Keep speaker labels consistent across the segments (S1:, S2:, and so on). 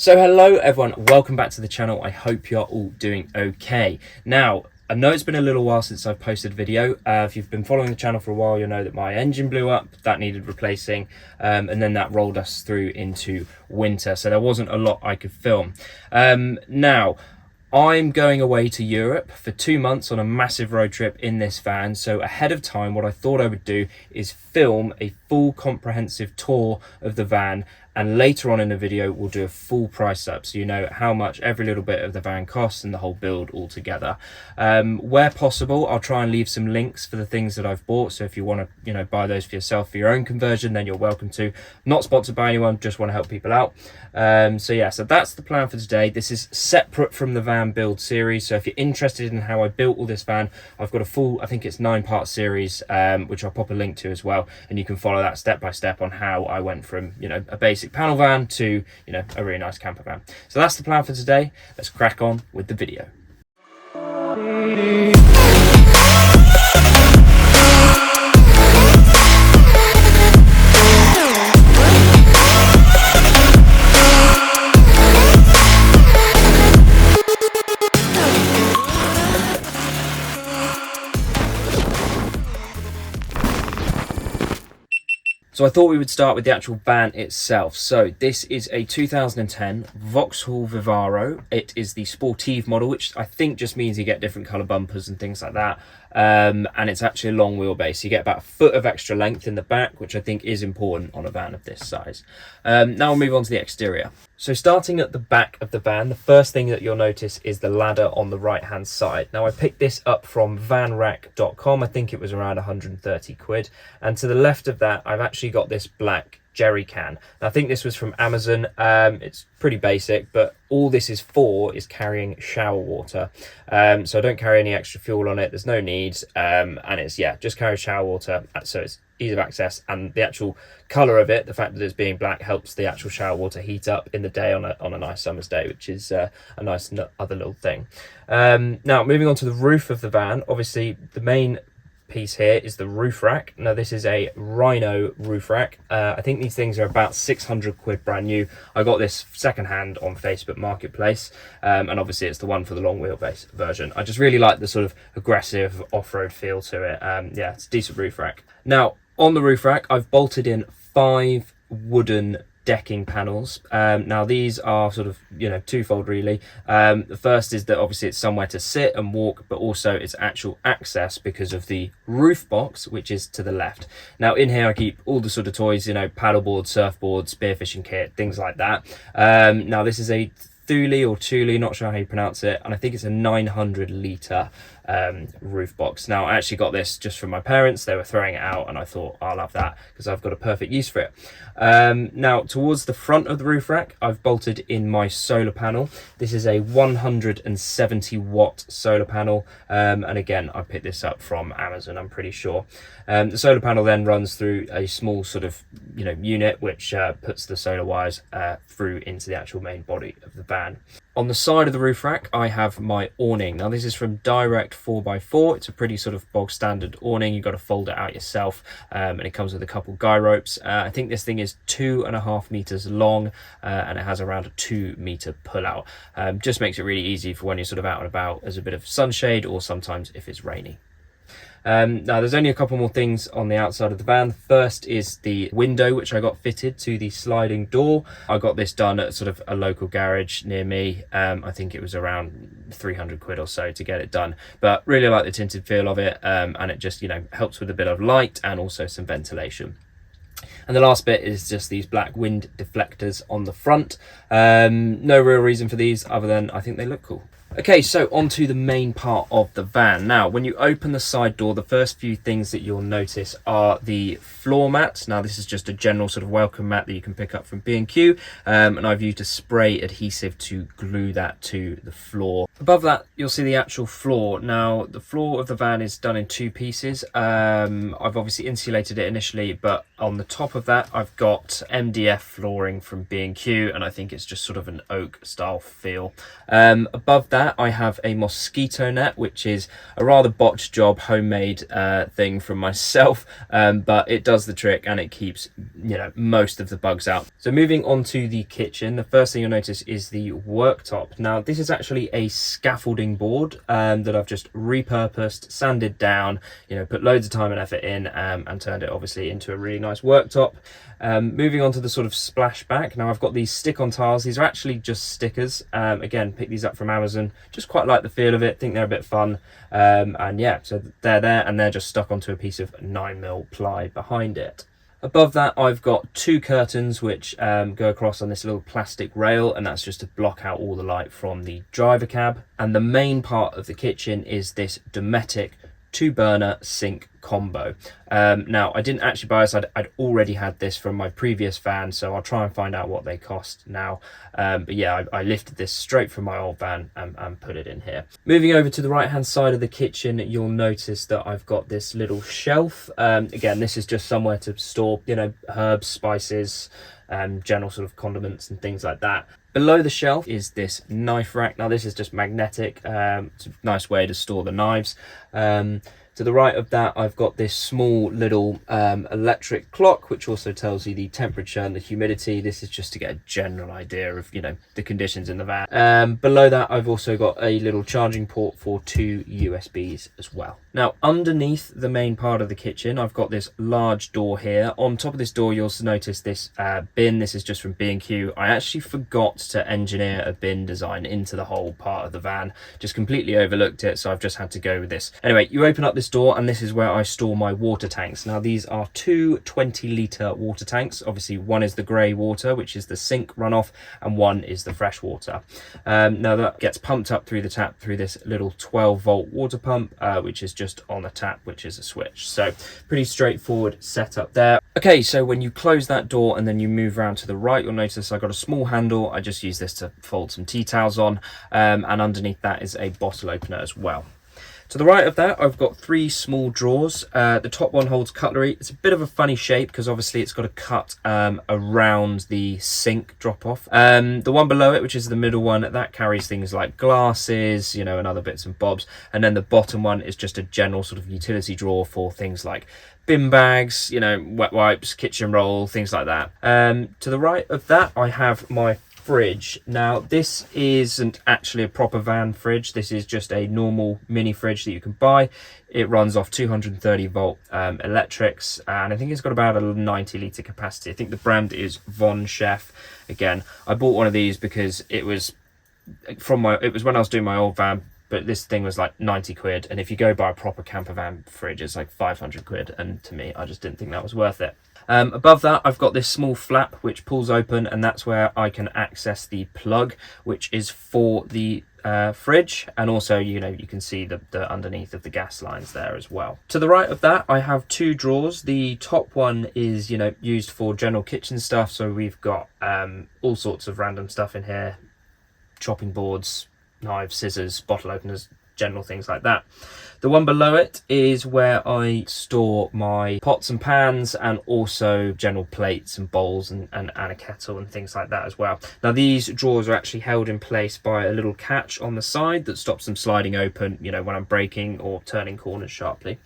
S1: So hello everyone, welcome back to the channel. I hope you're all doing okay. Now, I know it's been a little while since I've posted a video. If you've been following the channel for a while, you'll know that my engine blew up, that needed replacing, and then that rolled us through into winter. So there wasn't a lot I could film. Now, I'm going away to Europe for 2 months on a massive road trip in this van. So ahead of time, what I thought I would do is film a full comprehensive tour of the van, and later on in the video we'll do a full price up so you know how much every little bit of the van costs and the whole build altogether. Where possible, I'll try and leave some links for the things that I've bought, so if you want to buy those for yourself for your own conversion, then you're welcome to. Not sponsored by anyone, just want to help people out. So that's the plan for today. This is separate from the van build series, so if you're interested in how I built all this van, I've got a full, I think it's 9-part series, which I'll pop a link to as well, and you can follow that step by step on how I went from a basic panel van to a really nice camper van. So that's the plan for today. Let's crack on with the video. So I thought we would start with the actual van itself. So this is a 2010 Vauxhall Vivaro. It is the Sportive model, which I think just means you get different colour bumpers and things like that. And it's actually a long wheelbase. You get about a foot of extra length in the back, which I think is important on a van of this size. Now we'll move on to the exterior. So starting at the back of the van, the first thing that you'll notice is the ladder on the right hand side. Now I picked this up from vanrack.com. I think it was around 130 quid. And to the left of that, I've actually got this black jerry can. Now, I think this was from Amazon. It's pretty basic, but all this is for is carrying shower water. So I don't carry any extra fuel on it. There's no need. And it's, just carry shower water. So it's ease of access, and the actual color of it, the fact that it's being black, helps the actual shower water heat up in the day on a nice summer's day, which is a nice other little thing. Now moving on to the roof of the van, obviously the main piece here is the roof rack. Now this is a Rhino roof rack. I think these things are about 600 quid brand new. I got this secondhand on Facebook Marketplace, and obviously it's the one for the long wheelbase version. I just really like the sort of aggressive off-road feel to it. It's a decent roof rack. Now on the roof rack, I've bolted in 5 wooden decking panels. Now these are sort of twofold really. The first is that obviously it's somewhere to sit and walk, but also it's actual access because of the roof box, which is to the left. Now in here I keep all the sort of toys, paddleboard, surfboard, spearfishing kit, things like that. Now this is a Thule, not sure how you pronounce it, and I think it's a 900 litre roof box. Now I actually got this just from my parents. They were throwing it out and I thought I'll have that because I've got a perfect use for it. Now towards the front of the roof rack, I've bolted in my solar panel. This is a 170 watt solar panel, and again I picked this up from Amazon, I'm pretty sure. The solar panel then runs through a small sort of unit which puts the solar wires through into the actual main body of the van. On the side of the roof rack, I have my awning. Now this is from Direct 4x4. It's a pretty sort of bog standard awning. You've got to fold it out yourself, and it comes with a couple guy ropes. I think this thing is 2.5 meters long, and it has around a 2 meter pull out. Just makes it really easy for when you're sort of out and about as a bit of sunshade, or sometimes if it's rainy. Now there's only a couple more things on the outside of the van. The first is the window, which I got fitted to the sliding door. I got this done at sort of a local garage near me. I think it was around 300 quid or so to get it done, but really like the tinted feel of it, and it just helps with a bit of light and also some ventilation. And the last bit is just these black wind deflectors on the front. No real reason for these other than I think they look cool. Okay, so on to the main part of the van. Now, when you open the side door, the first few things that you'll notice are the floor mats. Now, this is just a general sort of welcome mat that you can pick up from B&Q, and I've used a spray adhesive to glue that to the floor. Above that, you'll see the actual floor. Now, the floor of the van is done in 2 pieces. I've obviously insulated it initially, but on the top of that, I've got MDF flooring from B&Q, and I think it's just sort of an oak style feel. Above that, that, I have a mosquito net, which is a rather botched job, homemade thing from myself, but it does the trick and it keeps, you know, most of the bugs out. So moving on to the kitchen, the first thing you'll notice is the worktop. Now this is actually a scaffolding board that I've just repurposed, sanded down, you know, put loads of time and effort in, and turned it obviously into a really nice worktop. Moving on to the sort of splashback. Now I've got these stick-on tiles. These are actually just stickers. Again, pick these up from Amazon. Just quite like the feel of it. Think they're a bit fun. And yeah, so they're there and they're just stuck onto a piece of 9mm ply behind it. Above that, I've got two curtains which go across on this little plastic rail, and that's just to block out all the light from the driver cab. And the main part of the kitchen is this Dometic 2-burner sink combo. Now I didn't actually buy this, I'd already had this from my previous van, so I'll try and find out what they cost now. But yeah, I lifted this straight from my old van and put it in here. Moving over to the right hand side of the kitchen, you'll notice that I've got this little shelf. Again, this is just somewhere to store, you know, herbs, spices, general sort of condiments and things like that. Below the shelf is this knife rack. Now this is just magnetic. It's a nice way to store the knives. To the right of that, I've got this small little electric clock, which also tells you the temperature and the humidity. This is just to get a general idea of, you know, the conditions in the van. Below that, I've also got a little charging port for 2 USBs as well. Now, underneath the main part of the kitchen, I've got this large door here. On top of this door, you'll also notice this bin. This is just from B&Q. I actually forgot to engineer a bin design into the whole part of the van. Just completely overlooked it, so I've just had to go with this. Anyway, you open up this door and this is where I store my water tanks. Now these are two 20-litre water tanks. Obviously one is the grey water, which is the sink runoff, and one is the fresh water. Now that gets pumped up through the tap through this little 12-volt water pump, which is just on the tap, which is a switch. So pretty straightforward setup there. Okay, so when you close that door and then you move around to the right, you'll notice I've got a small handle. I just use this to fold some tea towels on, and underneath that is a bottle opener as well. To the right of that, I've got 3 small drawers. The top one holds cutlery. It's a bit of a funny shape because obviously it's got a cut around the sink drop-off. The one below it, which is the middle one, that carries things like glasses, you know, and other bits and bobs. And then the bottom one is just a general sort of utility drawer for things like bin bags, you know, wet wipes, kitchen roll, things like that. To the right of that, I have my fridge. Now this isn't actually a proper van fridge. This is just a normal mini fridge that you can buy. It runs off 230 volt electrics, and I think it's got about a 90-litre capacity. I think the brand is Vauxhall. Again, I bought one of these because it was when I was doing my old van, but this thing was like 90 quid, and if you go buy a proper camper van fridge, it's like 500 quid, and to me, I just didn't think that was worth it. Above that, I've got this small flap which pulls open, and that's where I can access the plug, which is for the fridge, and also, you know, you can see the underneath of the gas lines there as well. To the right of that, I have 2 drawers. The top one is, you know, used for general kitchen stuff, so we've got all sorts of random stuff in here, chopping boards, knives, scissors, bottle openers, general things like that. The one below it is where I store my pots and pans, and also general plates and bowls and a kettle and things like that as well. Now these drawers are actually held in place by a little catch on the side that stops them sliding open, you know, when I'm braking or turning corners sharply.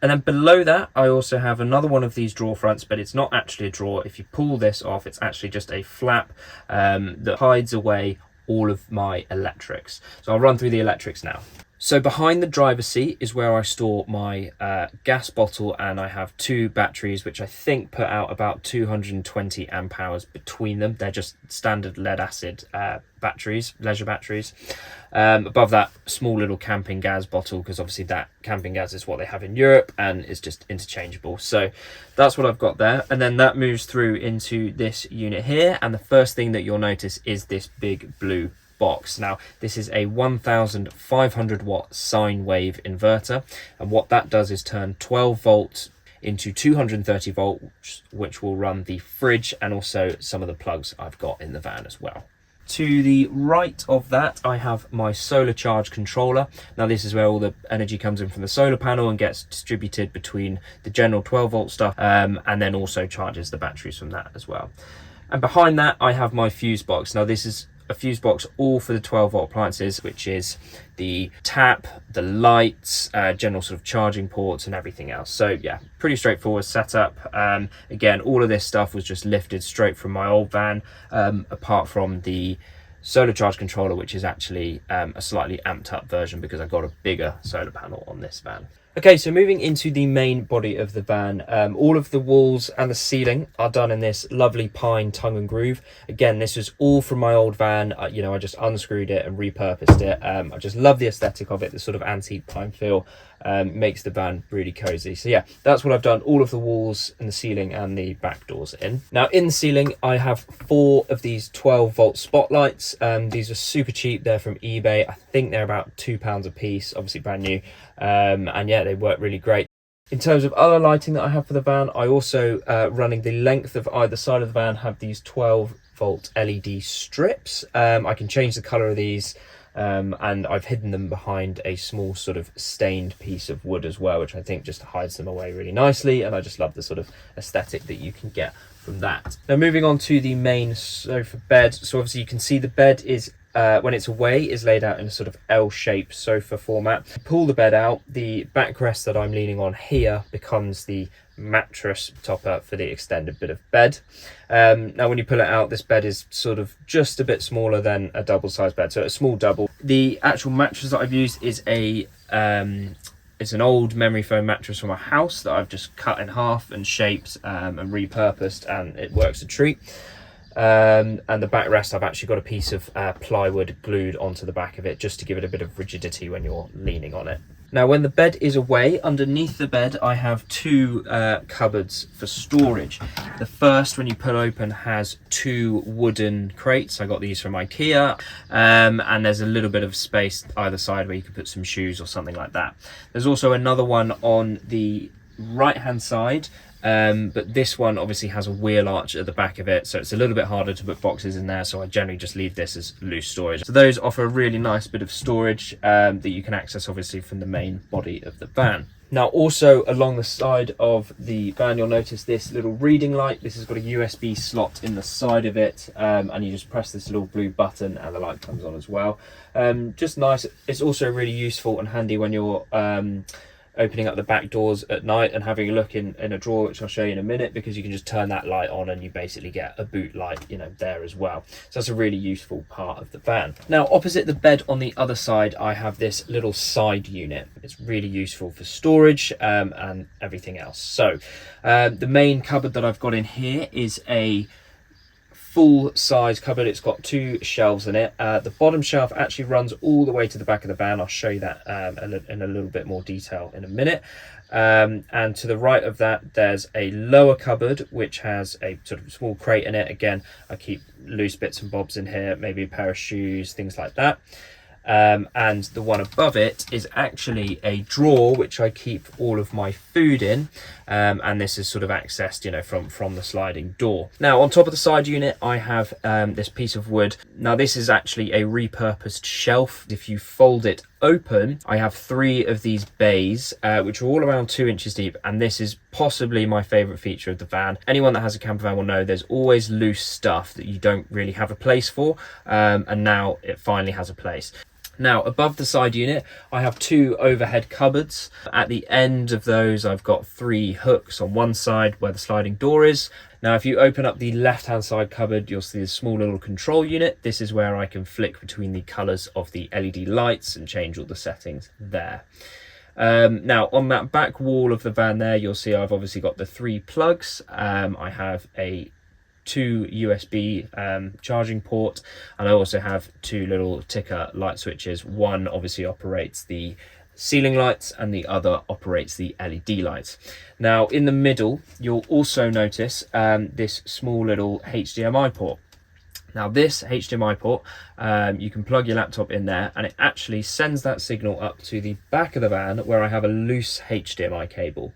S1: And then below that, I also have another one of these drawer fronts, but it's not actually a drawer. If you pull this off, it's actually just a flap that hides away all of my electrics. So I'll run through the electrics now. So behind the driver's seat is where I store my gas bottle, and I have 2 batteries which I think put out about 220 amp hours between them. They're just standard lead acid batteries, leisure batteries. Above that, small little camping gas bottle, because obviously that camping gas is what they have in Europe and it's just interchangeable. So that's what I've got there, and then that moves through into this unit here, and the first thing that you'll notice is this big blue box. Now this is a 1500 watt sine wave inverter, and what that does is turn 12 volts into 230 volts, which will run the fridge and also some of the plugs I've got in the van as well. To the right of that, I have my solar charge controller. Now this is where all the energy comes in from the solar panel and gets distributed between the general 12 volt stuff, and then also charges the batteries from that as well. And behind that, I have my fuse box. Now this is a fuse box all for the 12-volt appliances, which is the tap, the lights, general sort of charging ports and everything else. So yeah, pretty straightforward setup. Again, all of this stuff was just lifted straight from my old van, apart from the solar charge controller, which is actually a slightly amped up version because I got a bigger solar panel on this van. Okay, so moving into the main body of the van, all of the walls and the ceiling are done in this lovely pine tongue and groove. Again, this was all from my old van. You know, I just unscrewed it and repurposed it. I just love the aesthetic of it, the sort of antique pine feel. Makes the van really cozy. So yeah, that's what I've done, all of the walls and the ceiling and the back doors in. Now in the ceiling, I have 4 of these 12-volt spotlights. These are super cheap. They're from eBay. I think they're about £2 a piece, obviously brand new. And yeah, they work really great. In terms of other lighting that I have for the van, I also, running the length of either side of the van, have these 12-volt LED strips. I can change the color of these. And I've hidden them behind a small sort of stained piece of wood as well, which I think just hides them away really nicely, and I just love the sort of aesthetic that you can get from that. Now moving on to the main sofa bed. So obviously you can see the bed is when it's away is laid out in a sort of L-shaped sofa format. Pull the bed out, the backrest that I'm leaning on here becomes the mattress topper for the extended bit of bed. Now when you pull it out, this bed is sort of just a bit smaller than a double-sized bed, so a small double. The actual mattress that I've used is it's an old memory foam mattress from a house that I've just cut in half and shaped and repurposed, and it works a treat. And the backrest, I've actually got a piece of plywood glued onto the back of it just to give it a bit of rigidity when you're leaning on it. Now when the bed is away, underneath the bed I have 2 cupboards for storage. The first, when you pull open, has 2 wooden crates. I got these from IKEA, and there's a little bit of space either side where you can put some shoes or something like that. There's also another one on the right hand side, but this one obviously has a wheel arch at the back of it, so it's a little bit harder to put boxes in there, so I generally just leave this as loose storage. So those offer a really nice bit of storage that you can access obviously from the main body of the van. Now also along the side of the van, you'll notice this little reading light. This has got a USB slot in the side of it, and you just press this little blue button and the light comes on as well. Just nice. It's also really useful and handy when you're opening up the back doors at night and having a look in a drawer, which I'll show you in a minute, because you can just turn that light on and you basically get a boot light, you know, there as well. So that's a really useful part of the van. Now opposite the bed on the other side, I have this little side unit. It's really useful for storage and everything else. So the main cupboard that I've got in here is a full size cupboard. It's got 2 shelves in it. The bottom shelf actually runs all the way to the back of the van. I'll show you that in a little bit more detail in a minute. And to the right of that, there's a lower cupboard which has a sort of small crate in it. Again, I keep loose bits and bobs in here, maybe a pair of shoes, things like that. And the one above it is actually a drawer which I keep all of my food in, and this is sort of accessed, you know, from the sliding door. Now on top of the side unit I have this piece of wood. Now this is actually a repurposed shelf. If you fold it open, I have 3 of these bays which are all around 2 inches deep, and this is possibly my favorite feature of the van. Anyone that has a camper van will know there's always loose stuff that you don't really have a place for, and now it finally has a place. Now above the side unit I have 2 overhead cupboards. At the end of those I've got 3 hooks on one side where the sliding door is. Now if you open up the left hand side cupboard, you'll see a small little control unit. This is where I can flick between the colours of the LED lights and change all the settings there. Now on that back wall of the van there, you'll see I've obviously got the 3 plugs. I have a 2 USB charging port, and I also have 2 little ticker light switches. One obviously operates the ceiling lights and the other operates the LED lights. Now in the middle you'll also notice this small little HDMI port. Now this HDMI port, you can plug your laptop in there and it actually sends that signal up to the back of the van where I have a loose HDMI cable.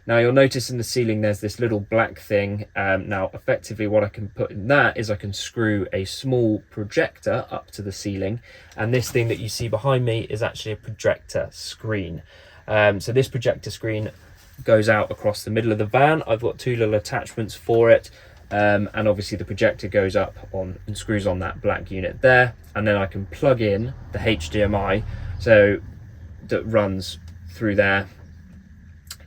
S1: Now you'll notice in the ceiling there's this little black thing. Now effectively what I can put in that is I can screw a small projector up to the ceiling, and this thing that you see behind me is actually a projector screen. So this projector screen goes out across the middle of the van. I've got 2 little attachments for it. and obviously the projector goes up on and screws on that black unit there, and then I can plug in the HDMI so that runs through there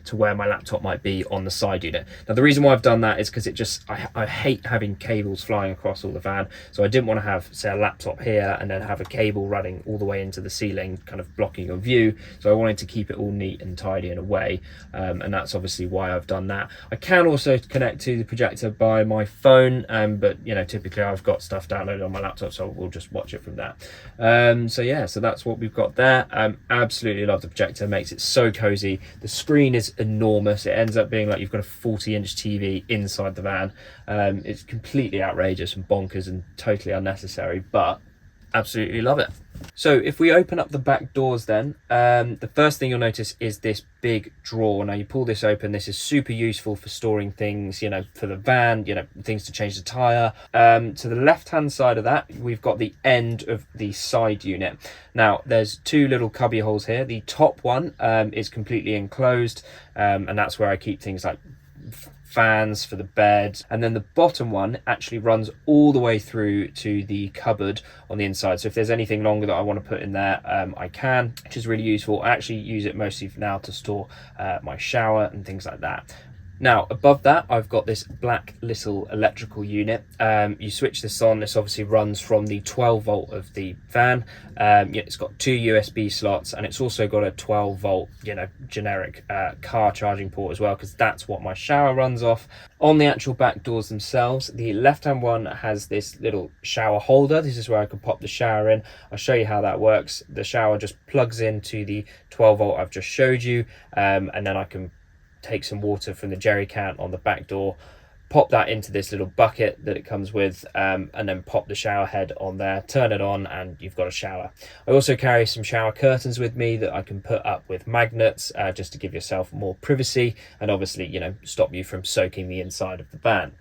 S1: to where my laptop might be on the side unit. Now the reason why I've done that is because I hate having cables flying across all the van, so I didn't want to have, say, a laptop here and then have a cable running all the way into the ceiling kind of blocking your view. So I wanted to keep it all neat and tidy in a way, and that's obviously why I've done that. I can also connect to the projector by my phone, but you know, typically I've got stuff downloaded on my laptop, so we'll just watch it from that. So yeah, so that's what we've got there. Absolutely love the projector, makes it so cozy. The screen is enormous. It ends up being like you've got a 40-inch TV inside the van. It's completely outrageous and bonkers and totally unnecessary, but absolutely love it. So if we open up the back doors then, the first thing you'll notice is this big drawer. Now you pull this open, this is super useful for storing things, you know, for the van, you know, things to change the tyre. To the left hand side of that, we've got the end of the side unit. Now there's two little cubby holes here. The top one is completely enclosed, and that's where I keep things like fans for the bed, and then the bottom one actually runs all the way through to the cupboard on the inside. So if there's anything longer that I want to put in there, I can, which is really useful. I actually use it mostly for now to store my shower and things like that. Now above that, I've got this black little electrical unit. You switch this on. This obviously runs from the 12 volt of the van. It's got two USB slots, and it's also got a 12 volt, you know, generic car charging port as well, because that's what my shower runs off. On the actual back doors themselves, the left hand one has this little shower holder. This is where I can pop the shower in. I'll show you how that works. The shower just plugs into the 12 volt I've just showed you, and then I can take some water from the jerry can on the back door, pop that into this little bucket that it comes with, and then pop the shower head on there, turn it on, and you've got a shower. I also carry some shower curtains with me that I can put up with magnets, just to give yourself more privacy and obviously, you know, stop you from soaking the inside of the van.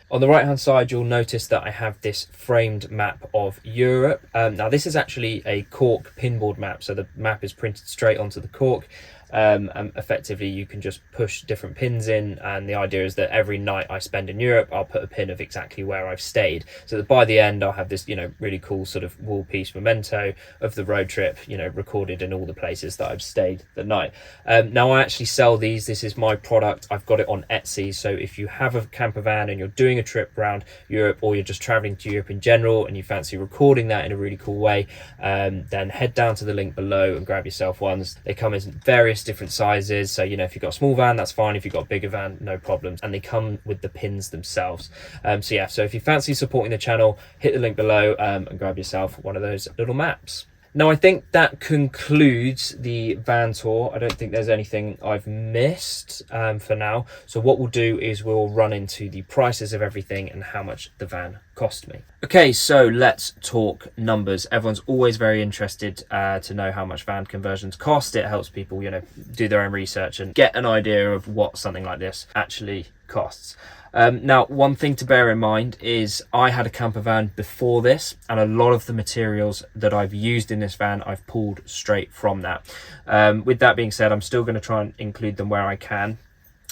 S1: On the right hand side, you'll notice that I have this framed map of Europe. Now this is actually a Cork pinboard map, so the map is printed straight onto the cork. And effectively you can just push different pins in, and the idea is that every night I spend in Europe, I'll put a pin of exactly where I've stayed, so that by the end I'll have this, you know, really cool sort of wall piece memento of the road trip, you know, recorded in all the places that I've stayed the night. Now I actually sell these. This is my product. I've got it on Etsy, so if you have a camper van and you're doing a trip around Europe, or you're just traveling to Europe in general and you fancy recording that in a really cool way, then head down to the link below and grab yourself ones. They come in various different sizes, so you know, if you've got a small van, that's fine. If you've got a bigger van, no problems, and they come with the pins themselves. So yeah, so if you fancy supporting the channel, hit the link below and grab yourself one of those little maps. Now I think that concludes the van tour. I don't think there's anything I've missed for now. So what we'll do is we'll run into the prices of everything and how much the van cost me. Okay, so let's talk numbers. Everyone's always very interested to know how much van conversions cost. It helps people, you know, do their own research and get an idea of what something like this actually costs. Now, one thing to bear in mind is I had a camper van before this, and a lot of the materials that I've used in this van I've pulled straight from that. With that being said, I'm still going to try and include them where I can.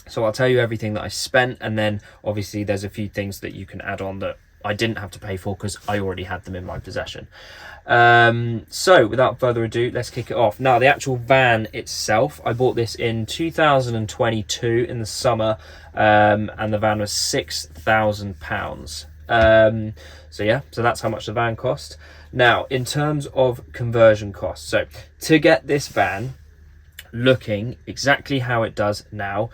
S1: So I'll tell you everything that I spent, and then obviously there's a few things that you can add on that I didn't have to pay for because I already had them in my possession. So without further ado, let's kick it off. Now, the actual van itself, I bought this in 2022 in the summer, and the van was £6,000. So yeah, so that's how much the van cost. Now, in terms of conversion costs, so to get this van looking exactly how it does now,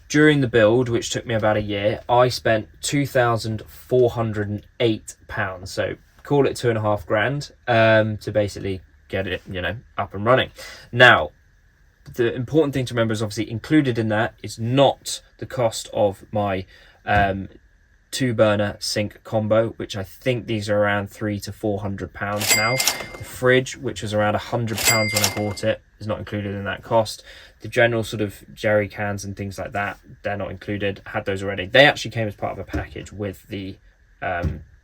S1: during the build, which took me about a year, I spent £2,408. So call it £2,500 to basically get it, you know, up and running. Now, the important thing to remember is obviously included in that is not the cost of my 2-burner sink combo, which I think these are around £300 to £400 now. The fridge, which was around £100 when I bought it, is not included in that cost. The general sort of jerry cans and things like that, they're not included. I had those already. They actually came as part of a package with the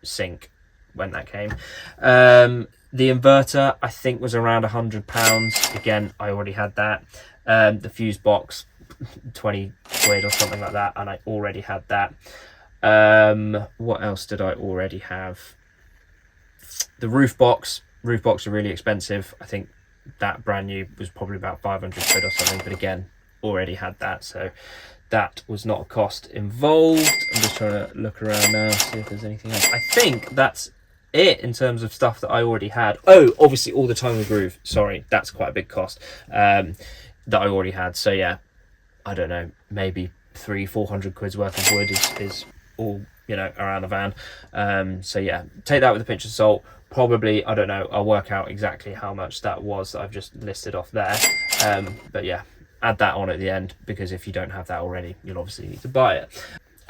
S1: sink when that came. The inverter, I think, was around £100. Again, I already had that. The fuse box, 20 quid or something like that, and I already had that. What else did I already have? The roof box. Roof box are really expensive. I think that brand new was probably about 500 quid or something, but again, already had that, so that was not a cost involved. I'm just trying to look around now, see if there's anything else. I think that's it in terms of stuff that I already had. Oh, obviously all the tongue and groove. Sorry, that's quite a big cost that I already had. So yeah, I don't know, maybe 300-400 quid's worth of wood is all, you know, around the van. So yeah, take that with a pinch of salt. Probably, I don't know, I'll work out exactly how much that was that I've just listed off there. But yeah, add that on at the end, because if you don't have that already, you'll obviously need to buy it.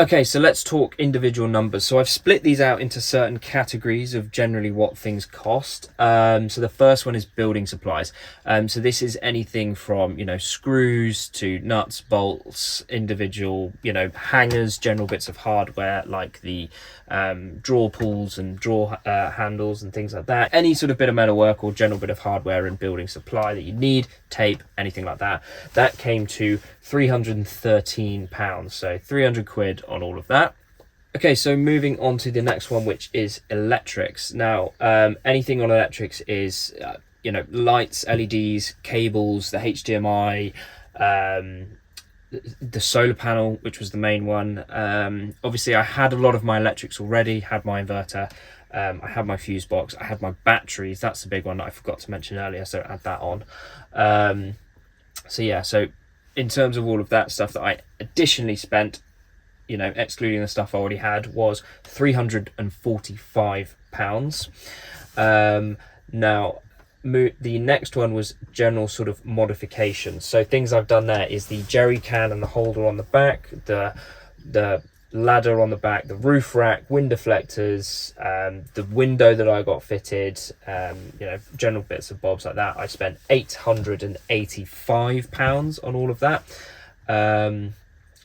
S1: Okay, so let's talk individual numbers. So I've split these out into certain categories of generally what things cost. So the first one is building supplies. So this is anything from, you know, screws to nuts, bolts, individual, you know, hangers, general bits of hardware like the drawer pulls and drawer handles and things like that. Any sort of bit of metalwork or general bit of hardware and building supply that you need, tape, anything like that. That came to £313, so 300 quid on all of that. Okay, so moving on to the next one, which is electrics. Now, anything on electrics is, you know, lights, LEDs, cables, the HDMI, the solar panel, which was the main one. Obviously, I had a lot of my electrics already, had my inverter, I had my fuse box, I had my batteries. That's the big one that I forgot to mention earlier, so add that on. So yeah, so in terms of all of that stuff that I additionally spent, you know, excluding the stuff I already had, was £345. Now, the next one was general sort of modifications. So things I've done there is the jerry can and the holder on the back, the ladder on the back, the roof rack, wind deflectors, the window that I got fitted, you know, general bits and bobs like that. I spent £885 on all of that,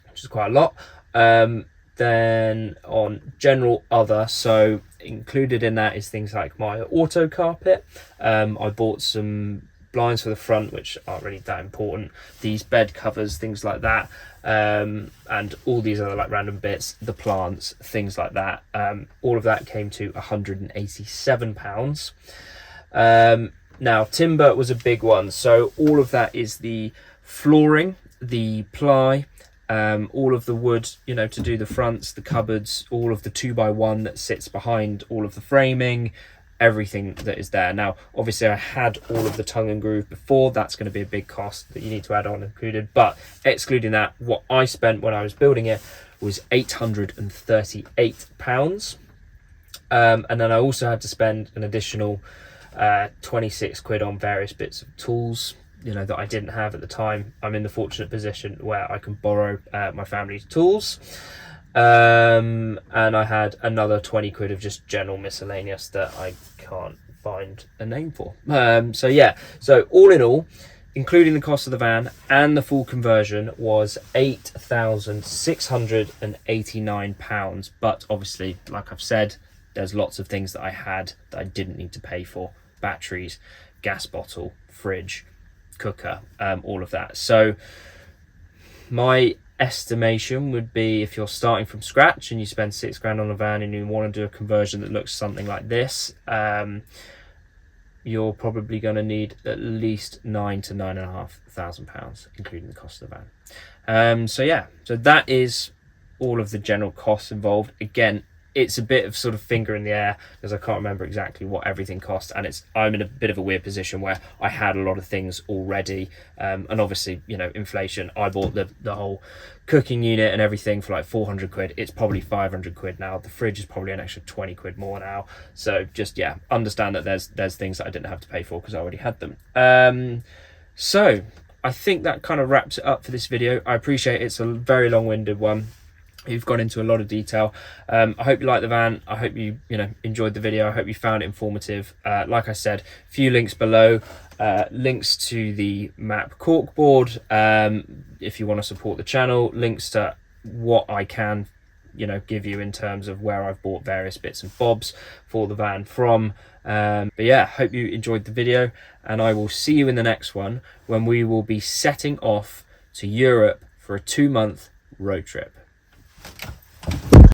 S1: which is quite a lot. Then on general other, so included in that is things like my auto carpet. I bought some blinds for the front, which aren't really that important, these bed covers, things like that, and all these other like random bits, the plants, things like that. All of that came to £187. Now timber was a big one, so all of that is the flooring, the ply, all of the wood, you know, to do the fronts, the cupboards, all of the 2x1 that sits behind all of the framing, everything that is there. Now, obviously I had all of the tongue and groove before. That's going to be a big cost that you need to add on included, but excluding that, what I spent when I was building it was £838. And then I also had to spend an additional 26 quid on various bits of tools, you know, that I didn't have at the time. I'm in the fortunate position where I can borrow my family's tools. And I had another 20 quid of just general miscellaneous that I can't find a name for. So yeah, so all in all, including the cost of the van and the full conversion, was £8,689. But obviously, like I've said, there's lots of things that I had that I didn't need to pay for. Batteries, gas bottle, fridge, cooker, all of that. So my estimation would be, if you're starting from scratch and you spend £6,000 on a van and you want to do a conversion that looks something like this, you're probably going to need at least £9,000 to £9,500, including the cost of the van. So yeah, so that is all of the general costs involved. Again, it's a bit of sort of finger in the air because I can't remember exactly what everything cost, and I'm in a bit of a weird position where I had a lot of things already, and obviously, you know, inflation. I bought the whole cooking unit and everything for like 400 quid. It's probably 500 quid now. The fridge is probably an extra 20 quid more now. So just, yeah, understand that there's things that I didn't have to pay for because I already had them. So I think that kind of wraps it up for this video. I appreciate it's a very long-winded one. You've gone into a lot of detail. I hope you like the van. I hope you enjoyed the video. I hope you found it informative. Like I said, a few links below, links to the map cork board, if you want to support the channel, links to what I can give you in terms of where I've bought various bits and bobs for the van from. But yeah, hope you enjoyed the video, and I will see you in the next one when we will be setting off to Europe for a 2-month road trip.